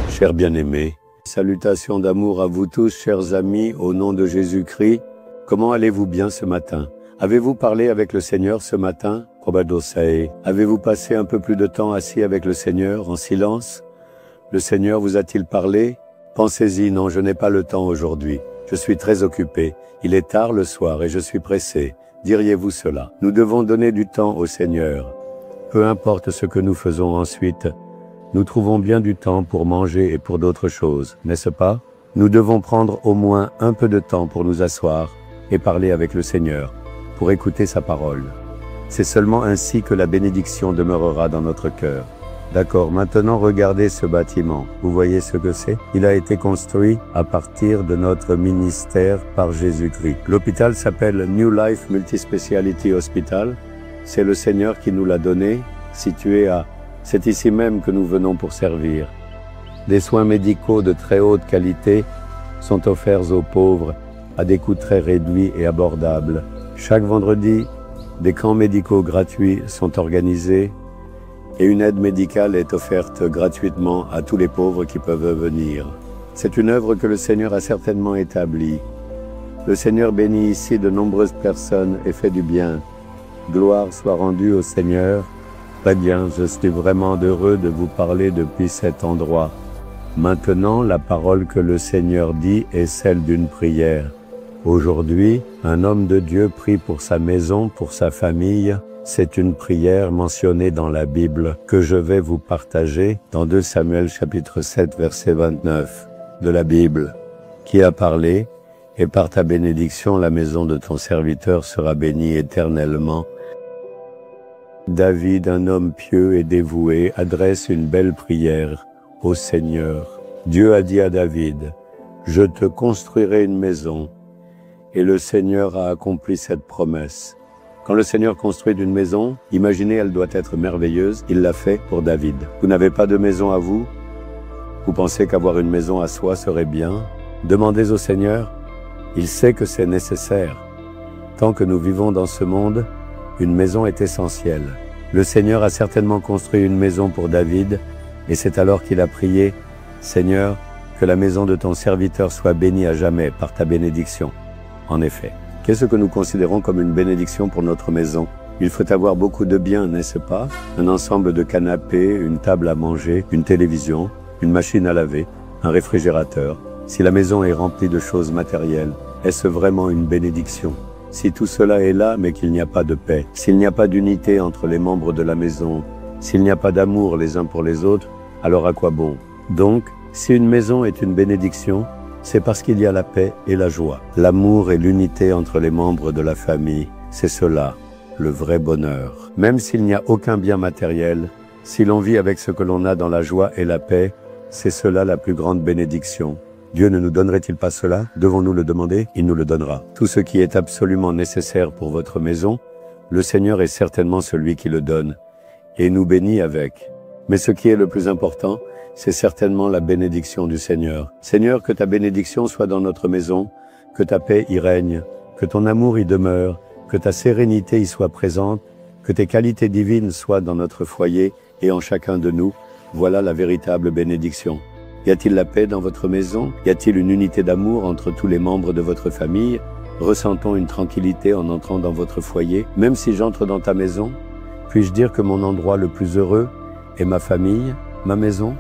Chers bien-aimés, salutations d'amour à vous tous, chers amis, au nom de Jésus-Christ. Comment allez-vous bien ce matin? Avez-vous parlé avec le Seigneur ce matin? Probadosai. Avez-vous passé un peu plus de temps assis avec le Seigneur, en silence? Le Seigneur vous a-t-il parlé? Pensez-y, non, je n'ai pas le temps aujourd'hui. Je suis très occupé. Il est tard le soir et je suis pressé. Diriez-vous cela? Nous devons donner du temps au Seigneur. Peu importe ce que nous faisons ensuite, nous trouvons bien du temps pour manger et pour d'autres choses, n'est-ce pas? Nous devons prendre au moins un peu de temps pour nous asseoir et parler avec le Seigneur, pour écouter sa parole. C'est seulement ainsi que la bénédiction demeurera dans notre cœur. D'accord, maintenant regardez ce bâtiment. Vous voyez ce que c'est? Il a été construit à partir de notre ministère par Jésus-Christ. L'hôpital s'appelle New Life Multispeciality Hospital. C'est le Seigneur qui nous l'a donné, situé à... C'est ici même que nous venons pour servir. Des soins médicaux de très haute qualité sont offerts aux pauvres à des coûts très réduits et abordables. Chaque vendredi, des camps médicaux gratuits sont organisés et une aide médicale est offerte gratuitement à tous les pauvres qui peuvent venir. C'est une œuvre que le Seigneur a certainement établie. Le Seigneur bénit ici de nombreuses personnes et fait du bien. Gloire soit rendue au Seigneur. Très bien, je suis vraiment heureux de vous parler depuis cet endroit. Maintenant, la parole que le Seigneur dit est celle d'une prière. Aujourd'hui, un homme de Dieu prie pour sa maison, pour sa famille. C'est une prière mentionnée dans la Bible que je vais vous partager dans 2 Samuel chapitre 7 verset 29 de la Bible, qui a parlé « Et par ta bénédiction, la maison de ton serviteur sera bénie éternellement ». David, un homme pieux et dévoué, adresse une belle prière au Seigneur. Dieu a dit à David, « Je te construirai une maison ». Et le Seigneur a accompli cette promesse. Quand le Seigneur construit une maison, imaginez, elle doit être merveilleuse. Il l'a fait pour David. Vous n'avez pas de maison à vous? Vous pensez qu'avoir une maison à soi serait bien? Demandez au Seigneur. Il sait que c'est nécessaire. Tant que nous vivons dans ce monde, une maison est essentielle. Le Seigneur a certainement construit une maison pour David, et c'est alors qu'il a prié, « Seigneur, que la maison de ton serviteur soit bénie à jamais par ta bénédiction. » En effet, qu'est-ce que nous considérons comme une bénédiction pour notre maison? Il faut avoir beaucoup de biens, n'est-ce pas? Un ensemble de canapés, une table à manger, une télévision, une machine à laver, un réfrigérateur. Si la maison est remplie de choses matérielles, est-ce vraiment une bénédiction? Si tout cela est là, mais qu'il n'y a pas de paix, s'il n'y a pas d'unité entre les membres de la maison, s'il n'y a pas d'amour les uns pour les autres, alors à quoi bon? Donc, si une maison est une bénédiction, c'est parce qu'il y a la paix et la joie. L'amour et l'unité entre les membres de la famille, c'est cela, le vrai bonheur. Même s'il n'y a aucun bien matériel, si l'on vit avec ce que l'on a dans la joie et la paix, c'est cela la plus grande bénédiction. Dieu ne nous donnerait-il pas cela? Devons-nous le demander? Il nous le donnera. Tout ce qui est absolument nécessaire pour votre maison, le Seigneur est certainement celui qui le donne et nous bénit avec. Mais ce qui est le plus important, c'est certainement la bénédiction du Seigneur. Seigneur, que ta bénédiction soit dans notre maison, que ta paix y règne, que ton amour y demeure, que ta sérénité y soit présente, que tes qualités divines soient dans notre foyer et en chacun de nous. Voilà la véritable bénédiction. Y a-t-il la paix dans votre maison? Y a-t-il une unité d'amour entre tous les membres de votre famille? Ressentons une tranquillité en entrant dans votre foyer? Même si j'entre dans ta maison, puis-je dire que mon endroit le plus heureux est ma famille, ma maison?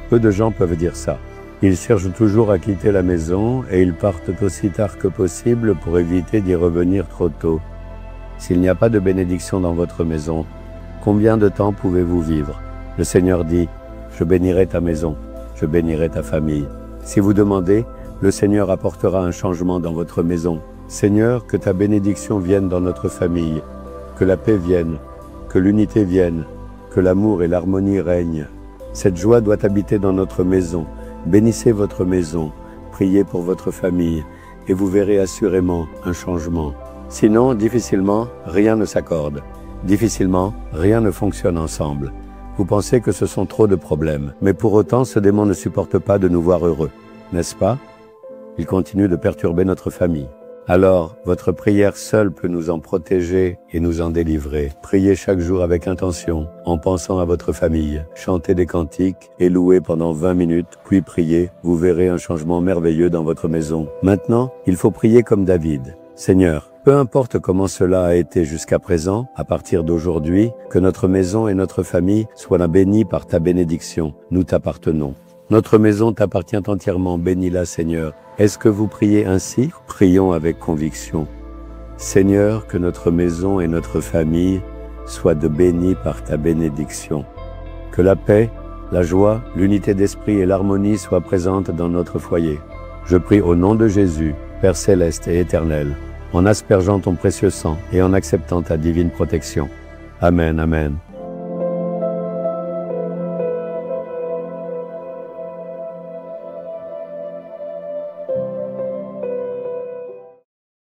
Peu de gens peuvent dire ça. Ils cherchent toujours à quitter la maison et ils partent aussi tard que possible pour éviter d'y revenir trop tôt. S'il n'y a pas de bénédiction dans votre maison, combien de temps pouvez-vous vivre? Le Seigneur dit, « Je bénirai ta maison. Je bénirai ta famille. » Si vous demandez, le Seigneur apportera un changement dans votre maison. Seigneur, que ta bénédiction vienne dans notre famille, que la paix vienne, que l'unité vienne, que l'amour et l'harmonie règnent. Cette joie doit habiter dans notre maison. Bénissez votre maison, priez pour votre famille, et vous verrez assurément un changement. Sinon, difficilement, rien ne s'accorde. Difficilement, rien ne fonctionne ensemble. Vous pensez que ce sont trop de problèmes, mais pour autant, ce démon ne supporte pas de nous voir heureux, n'est-ce pas? Il continue de perturber notre famille. Alors, votre prière seule peut nous en protéger et nous en délivrer. Priez chaque jour avec intention, en pensant à votre famille. Chantez des cantiques et louez pendant 20 minutes, puis priez. Vous verrez un changement merveilleux dans votre maison. Maintenant, il faut prier comme David. Seigneur, peu importe comment cela a été jusqu'à présent, à partir d'aujourd'hui, que notre maison et notre famille soient bénies par ta bénédiction. Nous t'appartenons. Notre maison t'appartient entièrement, bénis-la Seigneur. Est-ce que vous priez ainsi? Prions avec conviction. Seigneur, que notre maison et notre famille soient bénies par ta bénédiction. Que la paix, la joie, l'unité d'esprit et l'harmonie soient présentes dans notre foyer. Je prie au nom de Jésus, Père céleste et éternel, en aspergeant ton précieux sang et en acceptant ta divine protection. Amen, amen.